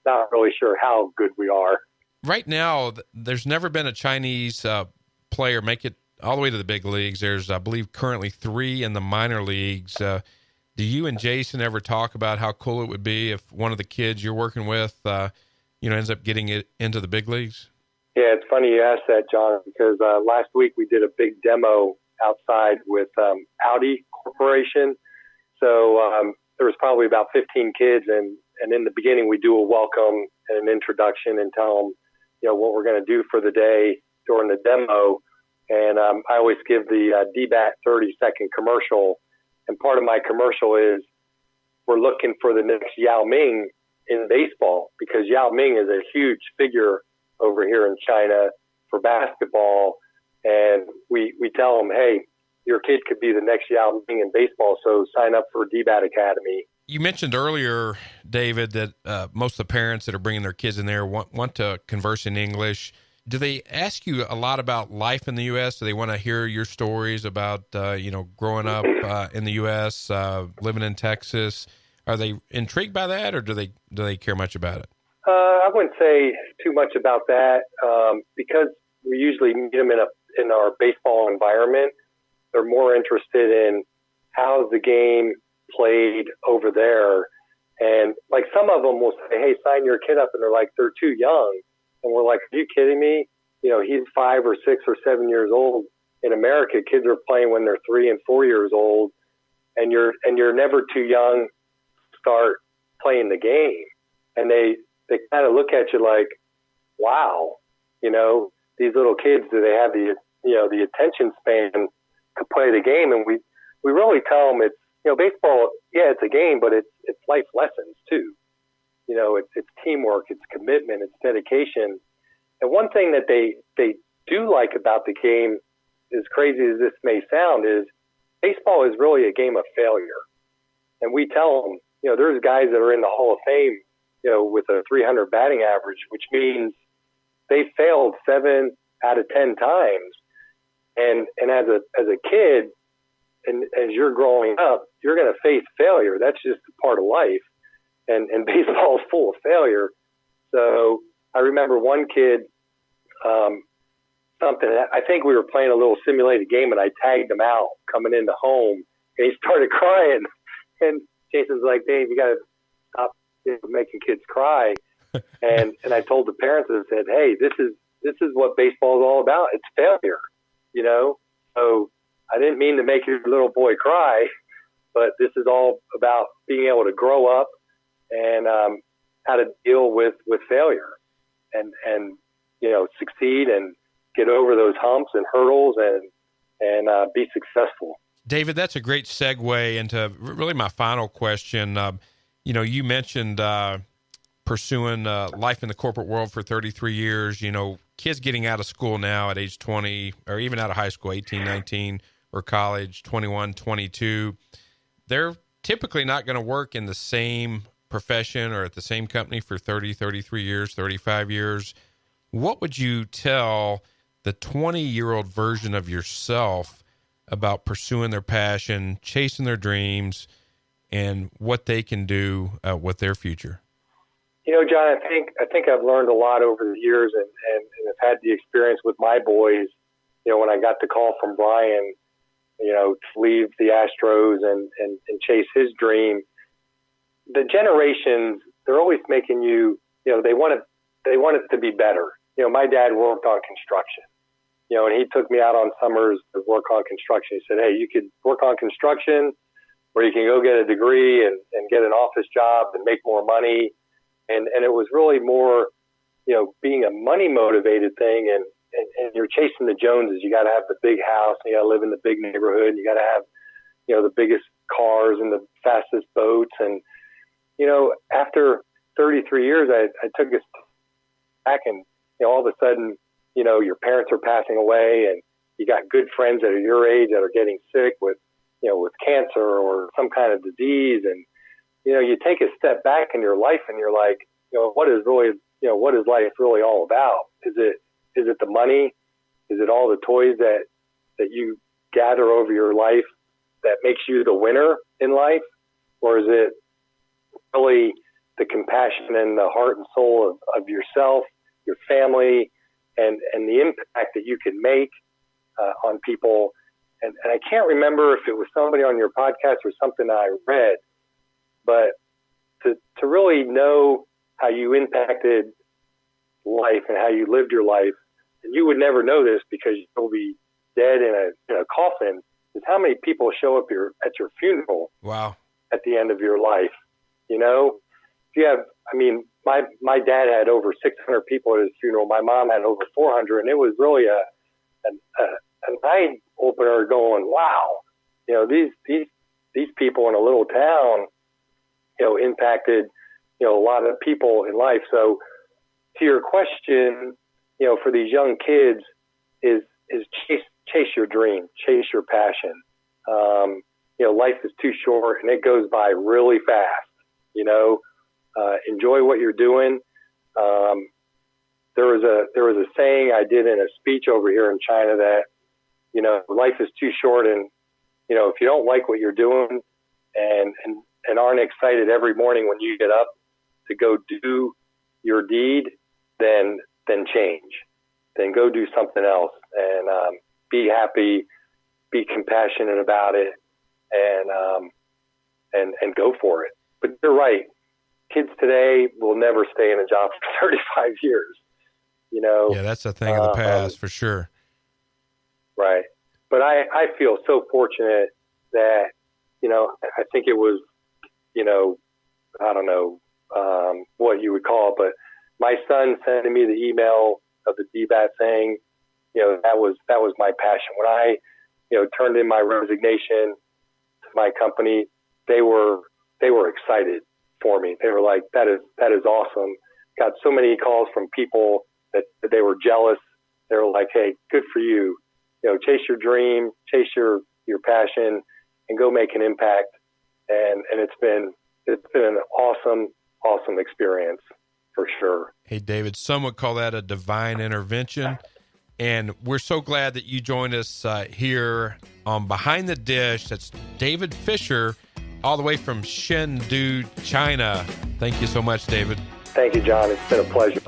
not really sure how good we are. Right now, there's never been a Chinese player make it all the way to the big leagues. There's, I believe, currently 3 in the minor leagues. Do you and Jason ever talk about how cool it would be if one of the kids you're working with, ends up getting it into the big leagues? Yeah, it's funny you asked that, John, because last week we did a big demo outside with Audi Corporation. So there was probably about 15 kids, and in the beginning we do a welcome and an introduction and tell them, what we're going to do for the day during the demo. And I always give the D-BAT 30-second commercial. And part of my commercial is we're looking for the next Yao Ming in baseball, because Yao Ming is a huge figure over here in China for basketball. And we tell them, hey, your kid could be the next Yao Ming in baseball, so sign up for D-BAT Academy. You mentioned earlier, David, that most of the parents that are bringing their kids in there want to converse in English. Do they ask you a lot about life in the U.S.? Do they want to hear your stories about, growing up in the U.S., living in Texas? Are they intrigued by that, or do they care much about it? I wouldn't say too much about that because we usually meet them in our baseball environment. They're more interested in how's the game played over there. And like some of them will say, hey, sign your kid up. And they're like, they're too young. And we're like, are you kidding me? He's 5 or 6 or 7 years old. In America, kids are playing when they're 3 and 4 years old. And you're never too young to start playing the game. And they kind of look at you like, wow, these little kids, do they have the attention span to play the game? And we really tell them it's, baseball, yeah, it's a game, but it's life lessons too. It's teamwork, it's commitment, it's dedication. And one thing that they do like about the game, as crazy as this may sound, is baseball is really a game of failure. And we tell them, there's guys that are in the Hall of Fame, with a 300 batting average, which means they failed 7 out of 10 times. And as a kid, and as you're growing up, you're going to face failure. That's just a part of life. And baseball is full of failure. So I remember one kid, I think we were playing a little simulated game, and I tagged him out coming into home, and he started crying. And Jason's like, Dave, you got to stop making kids cry. And I told the parents, and said, hey, this is what baseball is all about. It's failure, So I didn't mean to make your little boy cry, but this is all about being able to grow up and how to deal with failure and succeed and get over those humps and hurdles and be successful. David, that's a great segue into really my final question. You mentioned pursuing life in the corporate world for 33 years. Kids getting out of school now at age 20 or even out of high school, 18, 19, or college, 21, 22, they're typically not going to work in the same profession or at the same company for 30, 33 years, 35 years. What would you tell the 20-year-old version of yourself about pursuing their passion, chasing their dreams, and what they can do with their future? John, I think I've learned a lot over the years and have had the experience with my boys, when I got the call from Brian, to leave the Astros and chase his dream. The generations, they're always making you, they want it to be better. My dad worked on construction, and he took me out on summers to work on construction. He said, hey, you could work on construction, or you can go get a degree and get an office job and make more money. And it was really more, being a money motivated thing. And you're chasing the Joneses. You got to have the big house, and you got to live in the big neighborhood, and you got to have, the biggest cars and the fastest boats. And, after 33 years, I took a step back, and, all of a sudden, your parents are passing away, and you got good friends that are your age that are getting sick with cancer or some kind of disease. And, you take a step back in your life, and you're like, what is life really all about? Is it the money? Is it all the toys that you gather over your life that makes you the winner in life? Or is it really, the compassion and the heart and soul of yourself, your family, and the impact that you can make on people. And I can't remember if it was somebody on your podcast or something I read, but to really know how you impacted life and how you lived your life, and you would never know this because you'll be dead in a coffin, is how many people show up at your funeral. Wow. At the end of your life. You know, if you have, I mean, my dad had over 600 people at his funeral. My mom had over 400, and it was really an eye opener going, wow, you know, these people in a little town, you know, impacted, you know, a lot of people in life. So to your question, you know, for these young kids is chase your dream, chase your passion. You know, life is too short and it goes by really fast. You know, enjoy what you're doing. There was a saying I did in a speech over here in China that, you know, life is too short, and, you know, if you don't like what you're doing and aren't excited every morning when you get up to go do your deed, then change. Then go do something else and be happy, be compassionate about it, and go for it. But you're right. Kids today will never stay in a job for 35 years. You know. Yeah, that's a thing of the past for sure. Right. But I feel so fortunate that, you know, I think it was, you know, I don't know what you would call it, but my son sending me the email of the D-BAT thing, you know, that was my passion. When I, you know, turned in my resignation to my company, they were excited for me. They were like, that is awesome. Got so many calls from people that they were jealous. They were like, hey, good for you. You know, chase your dream, chase your passion, and go make an impact. And it's been an awesome experience for sure. Hey, David, some would call that a divine intervention. And we're so glad that you joined us here on Behind the Dish. That's David Fisher, all the way from Chengdu, China. Thank you so much, David. Thank you, John. It's been a pleasure.